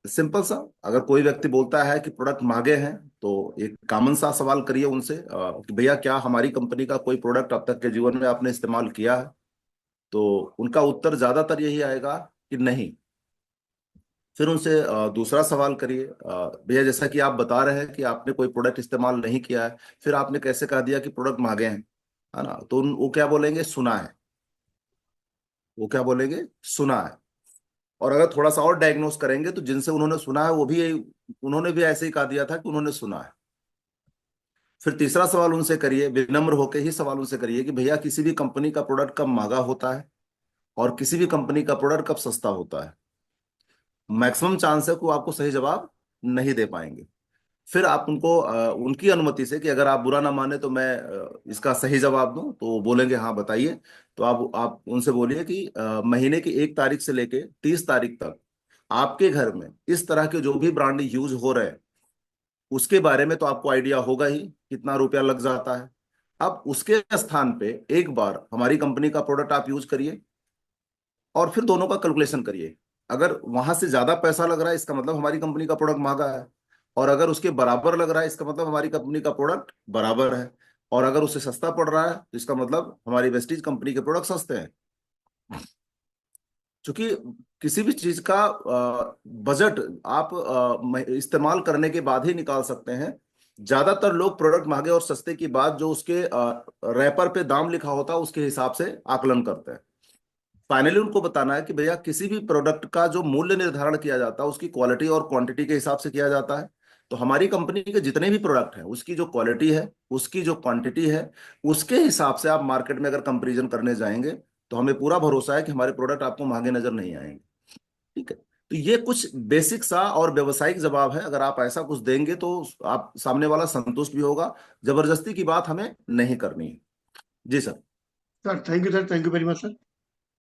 Simple सा, अगर कोई व्यक्ति बोलता है कि प्रोडक्ट महंगे हैं, तो एक कॉमन सा सवाल करिए उनसे कि भैया क्या हमारी कंपनी का कोई प्रोडक्ट अब तक के जीवन में आपने इस्तेमाल किया है? तो उनका उत्तर ज्यादातर यही आएगा कि नहीं। फिर उनसे दूसरा सवाल करिए, भैया जैसा कि आप बता रहे हैं कि आपने कोई प्रोडक्ट इस्तेमाल नहीं किया है, फिर आपने कैसे कह दिया कि प्रोडक्ट महंगे हैं? है ना? तो वो क्या बोलेंगे? सुना है। वो क्या बोलेंगे? सुना है। और अगर थोड़ा सा और डायग्नोस करेंगे तो जिनसे उन्होंने सुना है वो भी उन्होंने भी ऐसे ही कहा दिया था कि उन्होंने सुना है। फिर तीसरा सवाल उनसे करिए, विनम्र होकर ही सवाल उनसे करिए कि भैया किसी भी कंपनी का प्रोडक्ट कब महंगा होता है और किसी भी कंपनी का प्रोडक्ट कब सस्ता होता है? मैक्सिमम चांस है कि वो आपको सही जवाब नहीं दे पाएंगे। फिर आप उनको उनकी अनुमति से, कि अगर आप बुरा ना माने तो मैं इसका सही जवाब दूं, तो वो बोलेंगे हाँ बताइए। तो आप उनसे बोलिए कि महीने की 1 तारीख से लेके 30 तारीख तक आपके घर में इस तरह के जो भी ब्रांड यूज हो रहे हैं उसके बारे में तो आपको आइडिया होगा ही कितना रुपया लग जाता है। अब उसके स्थान पे एक बार हमारी कंपनी का प्रोडक्ट आप यूज करिए और फिर दोनों का कैलकुलेशन करिए। अगर वहां से ज्यादा पैसा लग रहा है इसका मतलब हमारी कंपनी का प्रोडक्ट महंगा है, और अगर उसके बराबर लग रहा है इसका मतलब हमारी कंपनी का प्रोडक्ट बराबर है, और अगर उससे सस्ता पड़ रहा है तो इसका मतलब हमारी वेस्टीज कंपनी के प्रोडक्ट सस्ते हैं। क्योंकि किसी भी चीज का बजट आप इस्तेमाल करने के बाद ही निकाल सकते हैं। ज्यादातर लोग प्रोडक्ट महंगे और सस्ते की बात जो उसके रैपर पे दाम लिखा होता है उसके हिसाब से आकलन करते हैं। फाइनली उनको बताना है कि भैया किसी भी प्रोडक्ट का जो मूल्य निर्धारण किया जाता है उसकी क्वालिटी और क्वांटिटी के हिसाब से किया जाता है। तो हमारी कंपनी के जितने भी प्रोडक्ट हैं उसकी जो क्वालिटी है, उसकी जो क्वांटिटी है, उसके हिसाब से आप मार्केट में अगर कंपैरिजन करने जाएंगे तो हमें पूरा भरोसा है कि हमारे प्रोडक्ट आपको महंगे नजर नहीं आएंगे। ठीक है? तो ये कुछ बेसिक सा और व्यवसायिक जवाब है। अगर आप ऐसा कुछ देंगे तो आप सामने वाला संतुष्ट भी होगा। जबरदस्ती की बात हमें नहीं करनी है। जी sir. Sir thank you sir, thank you very much sir.